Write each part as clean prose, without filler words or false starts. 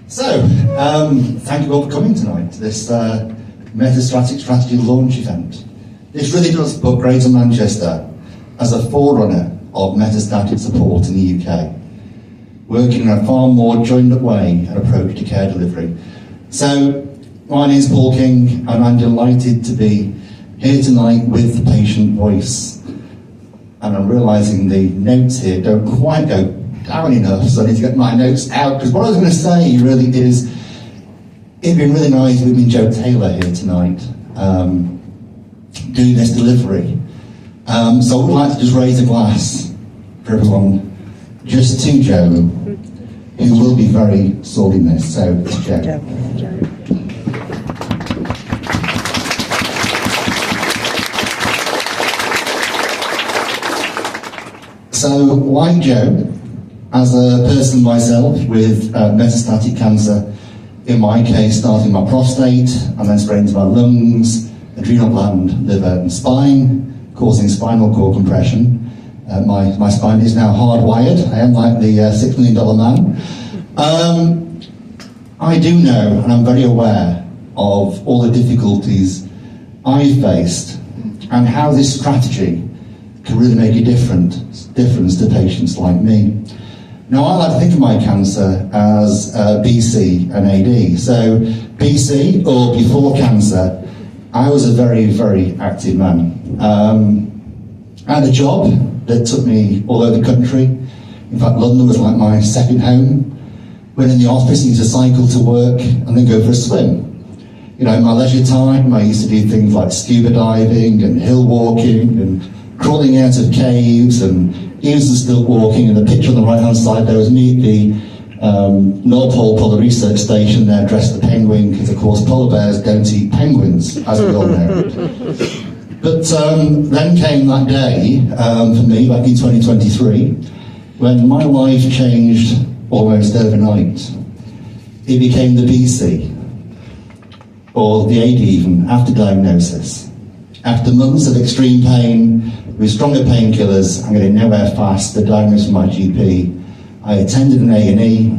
So, thank you all for coming tonight to this Metastatic Strategy launch event. This really does put Greater Manchester as a forerunner of metastatic support in the UK, working in a far more joined-up way and approach to care delivery. So, my name is Paul King, and I'm delighted to be here tonight with the patient voice. And I'm realising the notes here don't quite go down enough, so I need to get my notes out, because what I was going to say really is, it'd been really nice with me Joe Taylor here tonight, doing this delivery. So I would like to just raise a glass for everyone, just to Joe, who will be very sorely missed. So, Joe. So, like Joe, as a person myself with metastatic cancer, in my case starting my prostate and then spreading to my lungs, adrenal gland, liver and spine, causing spinal cord compression. My spine is now hardwired. I am like the $6 million man. I do know, and I'm very aware of all the difficulties I faced and how this strategy can really make a difference to patients like me. Now, I like to think of my cancer as BC and AD. So, BC, or before cancer, I was a very, very active man. I had a job that took me all over the country. In fact, London was like my second home. When in the office, I used to cycle to work and then go for a swim. You know, in my leisure time, I used to do things like scuba diving and hill walking and crawling out of caves and even still walking. And the picture on the right-hand side there was me at the North Pole Polar Research Station there dressed as a penguin, because of course polar bears don't eat penguins, as we all know. But then came that day for me back in 2023 when my life changed almost overnight. It became the BC, or the AD even, after diagnosis. After months of extreme pain, with stronger painkillers, I'm getting nowhere fast, the diagnosis from my GP, I attended an A&E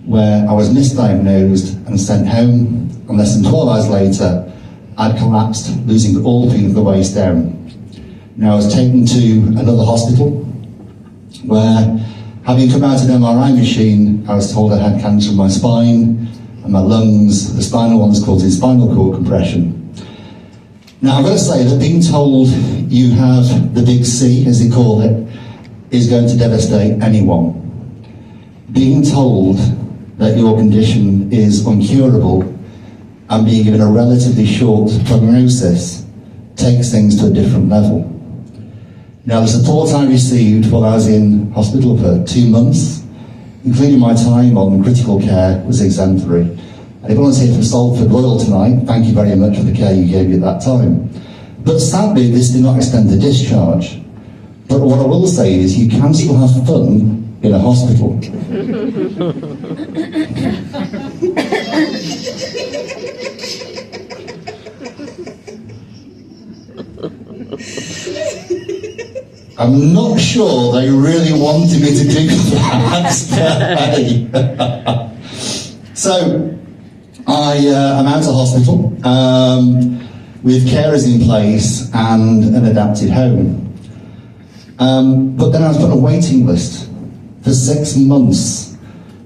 where I was misdiagnosed and sent home, and less than 12 hours later, I'd collapsed, losing all feeling of the waist down. Now I was taken to another hospital where, having come out of an MRI machine, I was told I had cancer in my spine and my lungs, the spinal ones causing spinal cord compression. Now, I've got to say that being told you have the big C, as they call it, is going to devastate anyone. Being told that your condition is incurable and being given a relatively short prognosis takes things to a different level. Now, the support I received while I was in hospital for 2 months, including my time on critical care, was exemplary. And everyone's here from Salford Royal tonight, thank you very much for the care you gave me at that time. But sadly, this did not extend the discharge. But what I will say is you can still have fun in a hospital. I'm not sure they really wanted me to do that. So, I'm out of hospital with carers in place and an adapted home. But then I was put on a waiting list for 6 months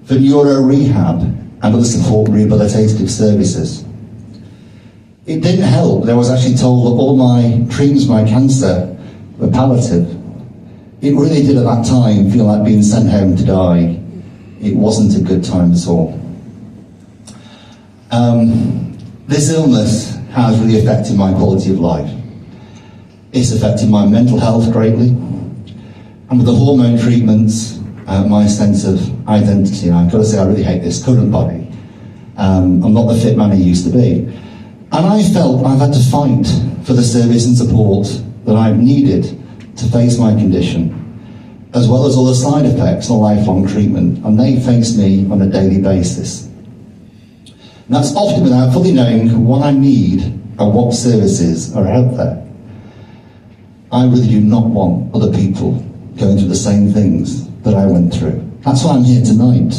for neuro rehab and other support rehabilitative services. It didn't help. I was actually told that all my treatments for my cancer were palliative. It really did at that time feel like being sent home to die. It wasn't a good time at all. This illness has really affected my quality of life. It's affected my mental health greatly, and with the hormone treatments, my sense of identity. And I've got to say, I really hate this current body. I'm not the fit man I used to be. And I felt I've had to fight for the service and support that I've needed to face my condition, as well as all the side effects of lifelong treatment, and they face me on a daily basis. And that's often without fully knowing what I need and what services are out there. I really do not want other people going through the same things that I went through. That's why I'm here tonight.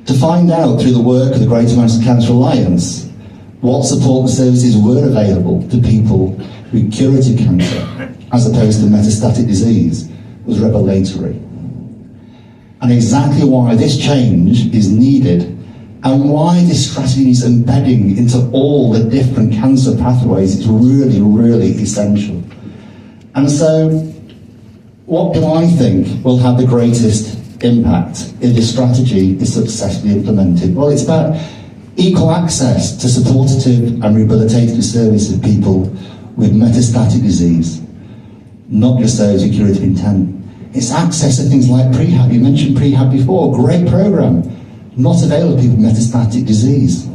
To find out through the work of the Greater Manchester Cancer Alliance what support and services were available to people with curative cancer as opposed to metastatic disease was revelatory. And exactly why this change is needed and why this strategy is embedding into all the different cancer pathways is really, really essential. And so, what do I think will have the greatest impact if this strategy is successfully implemented? Well, it's about equal access to supportive and rehabilitative services of people with metastatic disease, not just those with curative intent. It's access to things like prehab. You mentioned prehab before, great program, not available to people with metastatic disease.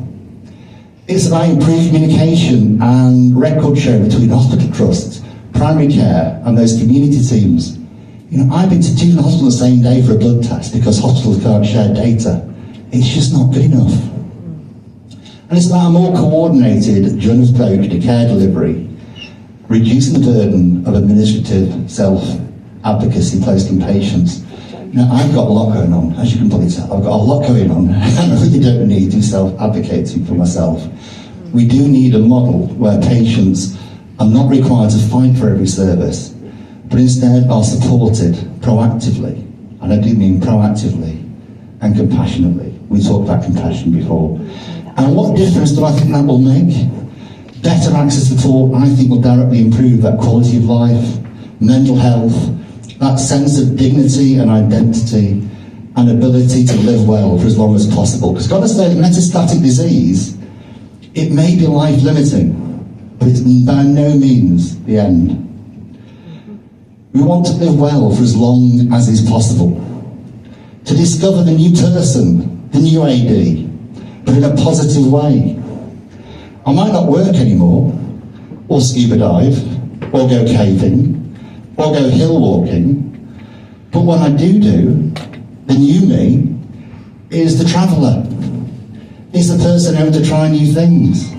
It's about improved communication and record sharing between hospital trusts, primary care and those community teams. You know, I've been to 2 hospitals the same day for a blood test because hospitals can't share data. It's just not good enough. And it's about a more coordinated joint approach to care delivery, reducing the burden of administrative self-advocacy placed on patients. Now, I've got a lot going on, as you can probably tell. I've got a lot going on, and I really don't need to be self-advocating for myself. We do need a model where patients are not required to fight for every service, but instead are supported proactively, and I do mean proactively and compassionately. We talked about compassion before. And what difference do I think that will make? Better access to support, I think, will directly improve that quality of life, mental health, that sense of dignity and identity, and ability to live well for as long as possible. Because got to say, metastatic disease, it may be life-limiting, but it's by no means the end. We want to live well for as long as is possible. To discover the new person, the new AD, but in a positive way. I might not work anymore, or scuba dive, or go caving, or go hill walking, but what I do, the new me, is the traveller. It's the person able to try new things.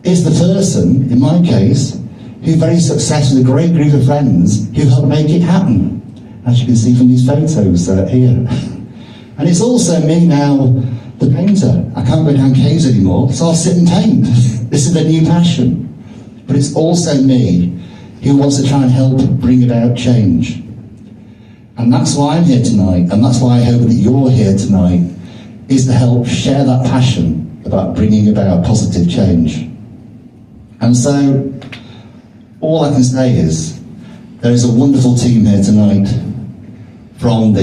It's the person, in my case, who's very successful with a great group of friends who help make it happen, as you can see from these photos here. And it's also me now, the painter. I can't go down caves anymore, so I'll sit and paint. This is a new passion. But it's also me who wants to try and help bring about change. And that's why I'm here tonight, and that's why I hope that you're here tonight, is to help share that passion about bringing about positive change. And so, all I can say is, there is a wonderful team here tonight from the